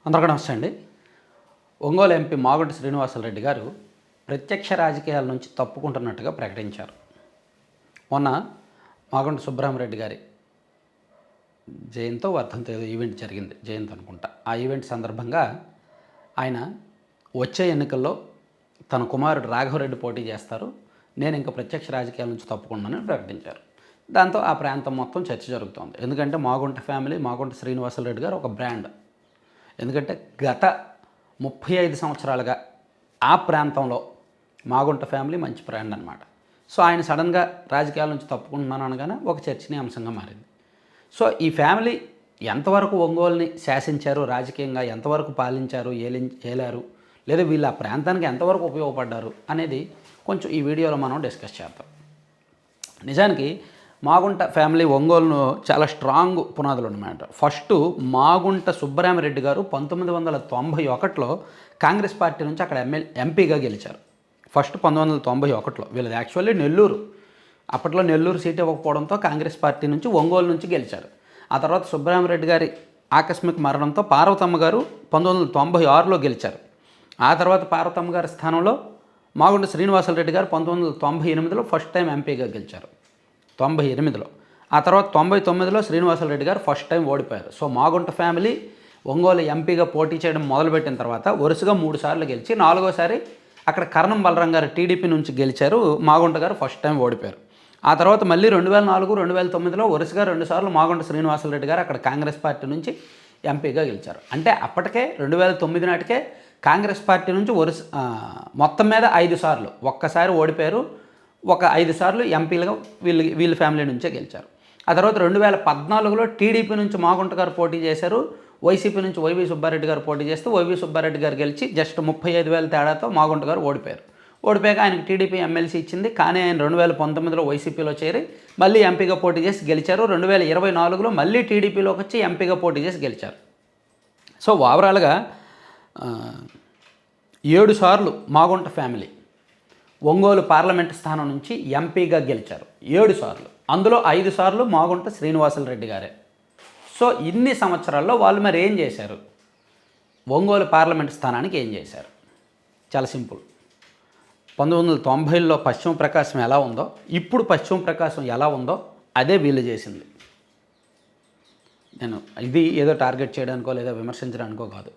అందరికీ నమస్తే అండి. ఒంగోలు ఎంపీ మాగుంట శ్రీనివాసరెడ్డి గారు ప్రత్యక్ష రాజకీయాల నుంచి తప్పుకుంటున్నట్టుగా ప్రకటించారు. మొన్న మాగుంట సుబ్బరామరెడ్డి గారి జయంతో వర్ధంతి ఏదో ఈవెంట్ జరిగింది, జయంతి అనుకుంటా. ఆ ఈవెంట్ సందర్భంగా ఆయన వచ్చే ఎన్నికల్లో తన కుమారుడు రాఘవరెడ్డి పోటీ చేస్తారు, నేను ఇంకా ప్రత్యక్ష రాజకీయాల నుంచి తప్పుకున్నానని ప్రకటించారు. దాంతో ఆ ప్రాంతం మొత్తం చర్చ జరుగుతోంది. ఎందుకంటే మాగుంట ఫ్యామిలీ, మాగుంట శ్రీనివాసరెడ్డి గారు ఒక బ్రాండ్. ఎందుకంటే గత 35 సంవత్సరాలుగా ఆ ప్రాంతంలో మాగుంట ఫ్యామిలీ మంచి బ్రాండ్ అనమాట. సో ఆయన సడన్గా రాజకీయాల నుంచి తప్పుకుంటున్నాను అనగానే ఒక చర్చనీయాంశంగా మారింది. సో ఈ ఫ్యామిలీ ఎంతవరకు ఒంగోలుని శాసించారు, రాజకీయంగా ఎంతవరకు పాలించారు, ఏలారు, లేదా వీళ్ళు ఆ ప్రాంతానికి ఎంతవరకు ఉపయోగపడ్డారు అనేది కొంచెం ఈ వీడియోలో మనం డిస్కస్ చేద్దాం. నిజానికి మాగుంట ఫ్యామిలీ ఒంగోలును చాలా స్ట్రాంగ్ పునాదులు అన్నమాట. ఫస్ట్ మాగుంట సుబ్బరామరెడ్డి గారు 1991లో కాంగ్రెస్ పార్టీ నుంచి అక్కడ ఎంపీగా గెలిచారు. ఫస్ట్ 1991లో. వీళ్ళది యాక్చువల్లీ నెల్లూరు. అప్పట్లో నెల్లూరు సీట్ ఇవ్వకపోవడంతో కాంగ్రెస్ పార్టీ నుంచి ఒంగోలు నుంచి గెలిచారు. ఆ తర్వాత సుబ్బరామరెడ్డి గారి ఆకస్మిక మరణంతో పార్వతమ్మ గారు 1996లో గెలిచారు. ఆ తర్వాత పార్వతమ్మ గారి స్థానంలో మాగుంట శ్రీనివాసరెడ్డి గారు 1998లో ఫస్ట్ టైం ఎంపీగా గెలిచారు, 98లో. ఆ తర్వాత 99లో శ్రీనివాసరెడ్డి గారు ఫస్ట్ టైం ఓడిపోయారు. సో మాగుంట ఫ్యామిలీ ఒంగోలు ఎంపీగా పోటీ చేయడం మొదలుపెట్టిన తర్వాత వరుసగా 3 సార్లు గెలిచి 4వసారి అక్కడ కరణం బలరాం గారు టీడీపీ నుంచి గెలిచారు. మాగుంట గారు ఫస్ట్ టైం ఓడిపోయారు. ఆ తర్వాత మళ్ళీ 2004, 2009లో వరుసగా 2 సార్లు మాగుంట శ్రీనివాసరెడ్డి గారు అక్కడ కాంగ్రెస్ పార్టీ నుంచి ఎంపీగా గెలిచారు. అంటే అప్పటికే 2009 నాటికే కాంగ్రెస్ పార్టీ నుంచి మొత్తం మీద 5 సార్లు, ఒక్కసారి ఓడిపోయారు, ఒక 5 సార్లు ఎంపీలుగా వీళ్ళ ఫ్యామిలీ నుంచే గెలిచారు. ఆ తర్వాత 2014లో టీడీపీ నుంచి మాగుంట గారు పోటీ చేశారు, వైసీపీ నుంచి వైవి సుబ్బారెడ్డి గారు పోటీ చేస్తే వైవి సుబ్బారెడ్డి గారు గెలిచి జస్ట్ 35,000 తేడాతో మాగుంట గారు ఓడిపోయారు. ఓడిపోయాక ఆయనకు టీడీపీ ఎమ్మెల్సీ ఇచ్చింది. కానీ ఆయన 2019లో వైసీపీలో చేరి మళ్ళీ ఎంపీగా పోటీ చేసి గెలిచారు. 2024లో మళ్ళీ టీడీపీలోకి వచ్చి ఎంపీగా పోటీ చేసి గెలిచారు. సో ఓవరాల్గా 7 సార్లు మాగుంట ఫ్యామిలీ ఒంగోలు పార్లమెంటు స్థానం నుంచి ఎంపీగా గెలిచారు. 7 సార్లు, అందులో 5 సార్లు మాగుంట శ్రీనివాసరెడ్డి గారే. సో ఇన్ని సంవత్సరాల్లో వాళ్ళు మరి ఏం చేశారు, ఒంగోలు పార్లమెంటు స్థానానికి ఏం చేశారు? చాలా సింపుల్. 1990లో పశ్చిమ ప్రకాశం ఎలా ఉందో ఇప్పుడు పశ్చిమ ప్రకాశం ఎలా ఉందో అదే వీళ్ళు చేసింది. నేను ఇది ఏదో టార్గెట్ చేయడానికో లేదా విమర్శించడానికో కాదు.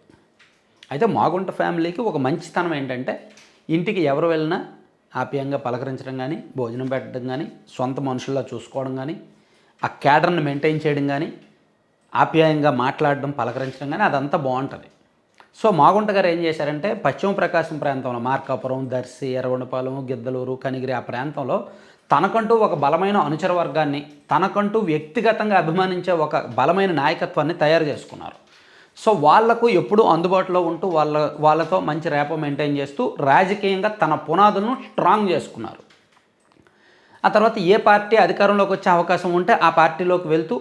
అయితే మాగుంట ఫ్యామిలీకి ఒక మంచితనం ఏంటంటే ఇంటికి ఎవరు వెళ్ళినా ఆప్యాయంగా పలకరించడం కానీ, భోజనం పెట్టడం కానీ, సొంత మనుషుల్లా చూసుకోవడం కానీ, ఆ క్యాడర్ని మెయింటైన్ చేయడం కానీ, ఆప్యాయంగా మాట్లాడడం, పలకరించడం కానీ అదంతా బాగుంటుంది. సో మాగుంట గారు ఏం చేశారంటే పశ్చిమ ప్రకాశం ప్రాంతంలో మార్కాపురం, దర్శి, ఎర్రగొండపాలెం, గిద్దలూరు, కనిగిరి ఆ ప్రాంతంలో తనకంటూ ఒక బలమైన అనుచర వర్గాన్ని, తనకంటూ వ్యక్తిగతంగా అభిమానించే ఒక బలమైన నాయకత్వాన్ని తయారు చేసుకున్నారు. సో వాళ్లకు ఎప్పుడూ అందుబాటులో ఉంటూ వాళ్ళతో మంచి రేపో మెయింటైన్ చేస్తూ రాజకీయంగా తన పునాదులను స్ట్రాంగ్ చేసుకున్నారు. ఆ తర్వాత ఏ పార్టీ అధికారంలోకి వచ్చే అవకాశం ఉంటే ఆ పార్టీలోకి వెళ్తూ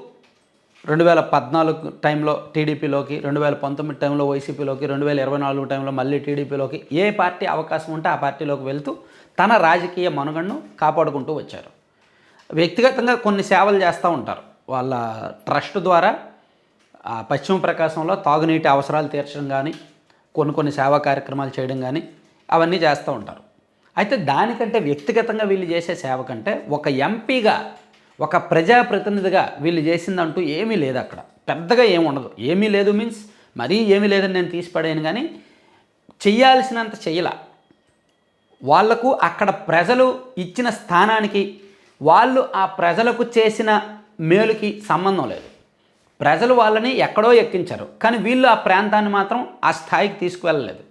2014 టైంలో టీడీపీలోకి, 2019 టైంలో వైసీపీలోకి, 2024 టైంలో మళ్ళీ టీడీపీలోకి ఏ పార్టీ అవకాశం ఉంటే ఆ పార్టీలోకి వెళ్తూ తన రాజకీయ మనుగడను కాపాడుకుంటూ వచ్చారు. వ్యక్తిగతంగా కొన్ని సేవలు చేస్తూ ఉంటారు. వాళ్ళ ట్రస్ట్ ద్వారా పశ్చిమ ప్రకాశంలో తాగునీటి అవసరాలు తీర్చడం కానీ, కొన్ని సేవా కార్యక్రమాలు చేయడం కానీ అవన్నీ చేస్తూ ఉంటారు. అయితే దానికంటే వ్యక్తిగతంగా వీళ్ళు చేసే సేవ కంటే ఒక ఎంపీగా, ఒక ప్రజాప్రతినిధిగా వీళ్ళు చేసిందంటూ ఏమీ లేదు. అక్కడ పెద్దగా ఏమి ఉండదు. ఏమీ లేదు మీన్స్ మరీ ఏమీ లేదని నేను తీసిపడాను, కానీ చెయ్యాల్సినంత చెయ్యాల. వాళ్లకు అక్కడ ప్రజలు ఇచ్చిన స్థానానికి, వాళ్ళు ఆ ప్రజలకు చేసిన మేలుకి సంబంధం లేదు. ప్రజలు వాళ్ళని ఎక్కడో ఎక్కించారు, కానీ వీళ్ళు ఆ ప్రాంతాన్ని మాత్రం ఆ స్థాయికి తీసుకువెళ్ళలేదు.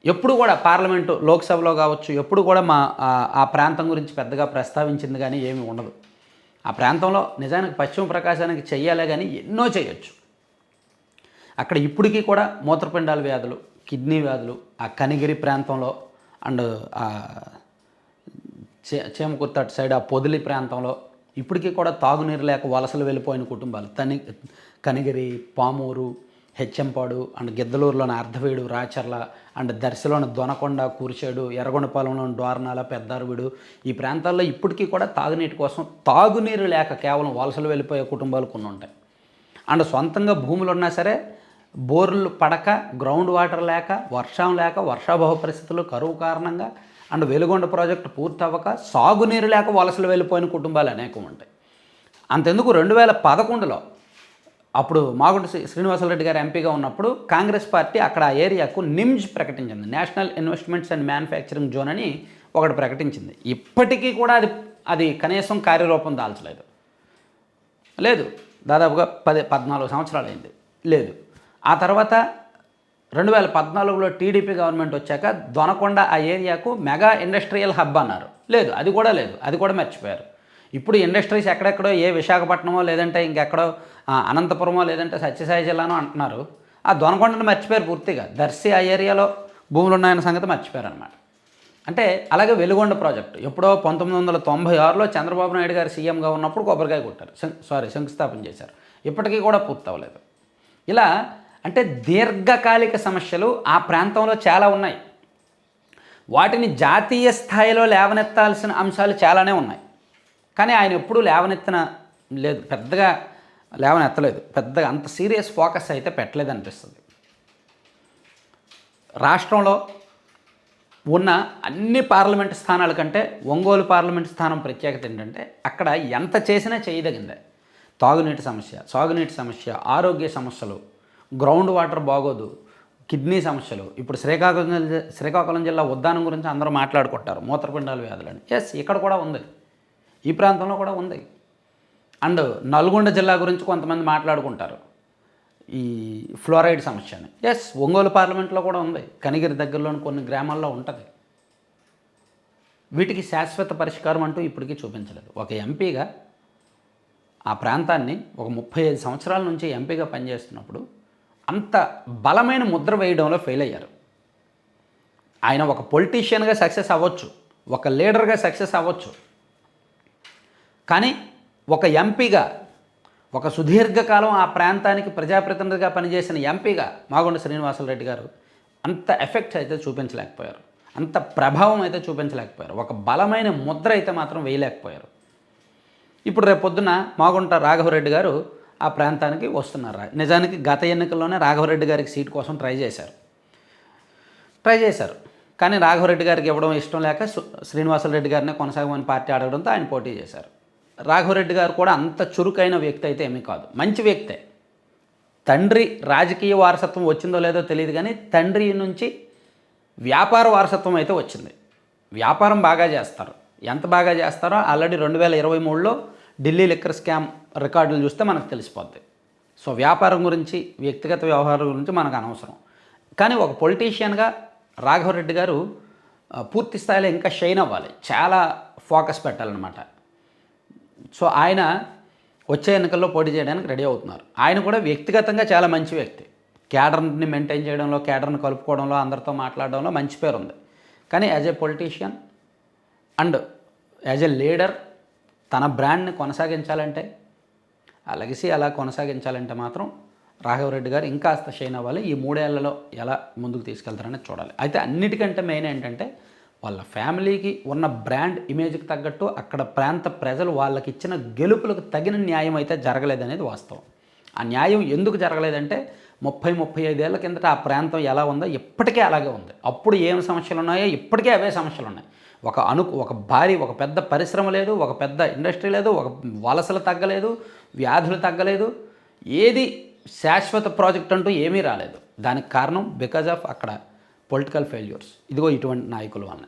ఎప్పుడు కూడా పార్లమెంటు, లోక్సభలో కావచ్చు, ఎప్పుడు కూడా ఆ ప్రాంతం గురించి పెద్దగా ప్రస్తావించింది కానీ ఏమీ ఉండదు. ఆ ప్రాంతంలో నిజానికి పశ్చిమ ప్రకాశానికి చెయ్యాలే కానీ ఎన్నో చేయొచ్చు. అక్కడ ఇప్పటికీ కూడా మూత్రపిండాల వ్యాధులు, కిడ్నీ వ్యాధులు ఆ కనిగిరి ప్రాంతంలో అండ్ చేమకుర్తి అటు సైడ్ ఆ పొదిలి ప్రాంతంలో ఇప్పటికీ కూడా తాగునీరు లేక వలసలు వెళ్ళిపోయిన కుటుంబాలు కనిగిరి, పామూరు, హెచ్చెంపాడు అండ్ గిద్దలూరులోని అర్ధవీడు, రాచర్ల అండ్ దర్శిలోని దొనకొండ, కూర్చేడు, ఎర్రగొండపాలెంలోని డోర్నాల, పెద్దారవీడు ఈ ప్రాంతాల్లో ఇప్పటికీ కూడా తాగునీటి కోసం, తాగునీరు లేక కేవలం వలసలు వెళ్ళిపోయే కుటుంబాలు కొన్ని ఉంటాయి. అండ్ సొంతంగా భూములు ఉన్నా సరే బోర్లు పడక, గ్రౌండ్ వాటర్ లేక, వర్షం లేక, వర్షాభావ పరిస్థితులు, కరువు కారణంగా అండ్ వెలుగొండ ప్రాజెక్టు పూర్తవ్వక సాగునీరు లేక వలసలు వెళ్ళిపోయిన కుటుంబాలు అనేకం ఉంటాయి. అంతెందుకు 2011లో అప్పుడు మాగుంట శ్రీనివాసరెడ్డి గారు ఎంపీగా ఉన్నప్పుడు కాంగ్రెస్ పార్టీ అక్కడ ఆ ఏరియాకు నిమ్జ్ ప్రకటించింది. National investments and manufacturing zone అని ఒకటి ప్రకటించింది. ఇప్పటికీ కూడా అది కనీసం కార్యరూపం దాల్చలేదు. లేదు, దాదాపుగా 14 సంవత్సరాలు అయింది. లేదు. ఆ తర్వాత 2014లో టీడీపీ గవర్నమెంట్ వచ్చాక దొనకొండ ఆ ఏరియాకు మెగా ఇండస్ట్రియల్ హబ్ అన్నారు. లేదు, అది కూడా లేదు, అది కూడా మర్చిపోయారు. ఇప్పుడు ఇండస్ట్రీస్ ఎక్కడెక్కడో ఏ విశాఖపట్నమో లేదంటే ఇంకెక్కడో అనంతపురమో లేదంటే సత్యసాయి జిల్లానో అంటున్నారు. ఆ దొనకొండను మర్చిపోయారు పూర్తిగా. దర్శి ఆ ఏరియాలో భూములు ఉన్నాయన్న సంగతి మర్చిపోయారు అనమాట. అంటే అలాగే వెలుగొండ ప్రాజెక్టు ఎప్పుడో 1996లో చంద్రబాబు నాయుడు గారు సీఎంగా ఉన్నప్పుడు కొబ్బరికాయ కొట్టారు, శంకుస్థాపన చేశారు. ఇప్పటికీ కూడా పూర్తవలేదు. ఇలా అంటే దీర్ఘకాలిక సమస్యలు ఆ ప్రాంతంలో చాలా ఉన్నాయి. వాటిని జాతీయ స్థాయిలో లేవనెత్తాల్సిన అంశాలు చాలానే ఉన్నాయి. కానీ ఆయన ఎప్పుడూ లేదు, పెద్దగా లేవనెత్తలేదు, పెద్దగా అంత సీరియస్ ఫోకస్ అయితే పెట్టలేదు అనిపిస్తుంది. రాష్ట్రంలో ఉన్న అన్ని పార్లమెంటు స్థానాల కంటే ఒంగోలు పార్లమెంటు స్థానం ప్రత్యేకత ఏంటంటే అక్కడ ఎంత చేసినా చేయదగిందే. తాగునీటి సమస్య, సాగునీటి సమస్య, ఆరోగ్య సమస్యలు, గ్రౌండ్ వాటర్ బాగోదు, కిడ్నీ సమస్యలు. ఇప్పుడు శ్రీకాకుళం జిల్లా ఉద్దానం గురించి అందరూ మాట్లాడుకుంటారు, మూత్రపిండాల వ్యాధులని. ఎస్, ఇక్కడ కూడా ఉంది, ఈ ప్రాంతంలో కూడా ఉంది. అండ్ నల్గొండ జిల్లా గురించి కొంతమంది మాట్లాడుకుంటారు, ఈ ఫ్లోరైడ్ సమస్యని. ఎస్, ఒంగోలు పార్లమెంట్లో కూడా ఉంది, కనిగిరి దగ్గరలోని కొన్ని గ్రామాల్లో ఉంటుంది. వీటికి శాశ్వత పరిష్కారం అంటూ ఇప్పటికీ చూపించలేదు. ఒక ఎంపీగా ఆ ప్రాంతాన్ని ఒక 35 సంవత్సరాల నుంచి ఎంపీగా పనిచేస్తున్నప్పుడు అంత బలమైన ముద్ర వేయడంలో ఫెయిల్ అయ్యారు. ఆయన ఒక పొలిటీషియన్గా సక్సెస్ అవ్వచ్చు, ఒక లీడర్గా సక్సెస్ అవ్వచ్చు, కానీ ఒక ఎంపీగా, ఒక సుదీర్ఘకాలం ఆ ప్రాంతానికి ప్రజాప్రతినిధిగా పనిచేసిన ఎంపీగా మాగుంట శ్రీనివాసరెడ్డి గారు అంత ఎఫెక్ట్ అయితే చూపించలేకపోయారు, అంత ప్రభావం అయితే చూపించలేకపోయారు, ఒక బలమైన ముద్ర అయితే మాత్రం వేయలేకపోయారు. ఇప్పుడు రేపు పొద్దున మాగుంట రాఘవరెడ్డి గారు ఆ ప్రాంతానికి వస్తున్నారు. నిజానికి గత ఎన్నికల్లోనే రాఘవరెడ్డి గారికి సీట్ కోసం ట్రై చేశారు. కానీ రాఘవరెడ్డి గారికి ఇవ్వడం ఇష్టం లేక శ్రీనివాసరెడ్డి గారినే కొనసాగమని పార్టీ అడగడంతో ఆయన పోటీ చేశారు. రాఘవరెడ్డి గారు కూడా అంత చురుకైన వ్యక్తి అయితే ఏమీ కాదు, మంచి వ్యక్తే. తండ్రి రాజకీయ వారసత్వం వచ్చిందో లేదో తెలియదు, కానీ తండ్రి నుంచి వ్యాపార వారసత్వం అయితే వచ్చింది. వ్యాపారం బాగా చేస్తారు. ఎంత బాగా చేస్తారో ఆల్రెడీ 2023లో ఢిల్లీ లిక్కర్ స్కామ్ రికార్డులు చూస్తే మనకు తెలిసిపోద్ది. సో వ్యాపారం గురించి, వ్యక్తిగత వ్యవహారం గురించి మనకు అనవసరం. కానీ ఒక పొలిటీషియన్గా రాఘవరెడ్డి గారు పూర్తి స్థాయిలో ఇంకా షైన్ అవ్వాలి, చాలా ఫోకస్ పెట్టాలన్నమాట. సో ఆయన వచ్చే ఎన్నికల్లో పోటీ చేయడానికి రెడీ అవుతున్నారు. ఆయన కూడా వ్యక్తిగతంగా చాలా మంచి వ్యక్తి. క్యాడర్ని మెయింటైన్ చేయడంలో, క్యాడర్ని కలుపుకోవడంలో, అందరితో మాట్లాడడంలో మంచి పేరు ఉంది. కానీ as a politician and as a leader తన బ్రాండ్ని కొనసాగించాలంటే, ఆ లెగసీ అలా కొనసాగించాలంటే మాత్రం రాఘవరెడ్డి గారు ఇంకాస్త షైన్ అవ్వాలి. ఈ 3 ఏళ్లలో ఎలా ముందుకు తీసుకెళ్తారనేది చూడాలి. అయితే అన్నిటికంటే మెయిన్ ఏంటంటే వాళ్ళ ఫ్యామిలీకి ఉన్న బ్రాండ్ ఇమేజ్కి తగ్గట్టు అక్కడ ప్రాంత ప్రజలు వాళ్ళకి ఇచ్చిన గెలుపులకు తగిన న్యాయం అయితే జరగలేదనేది వాస్తవం. ఆ న్యాయం ఎందుకు జరగలేదంటే 30-35 ఏళ్ల కిందట ఆ ప్రాంతం ఎలా ఉందో ఇప్పటికే అలాగే ఉంది. అప్పుడు ఏం సమస్యలు ఉన్నాయో ఇప్పటికే అవే సమస్యలు ఉన్నాయి. ఒక పెద్ద పరిశ్రమ లేదు, ఒక పెద్ద ఇండస్ట్రీ లేదు, ఒక వలసలు తగ్గలేదు, వ్యాధులు తగ్గలేదు, ఏది శాశ్వత ప్రాజెక్ట్ అంటూ ఏమీ రాలేదు. దానికి కారణం బికాజ్ ఆఫ్ అక్కడ పొలిటికల్ ఫెయిల్యూర్స్. ఇదిగో ఇటువంటి నాయకుల వల్ల.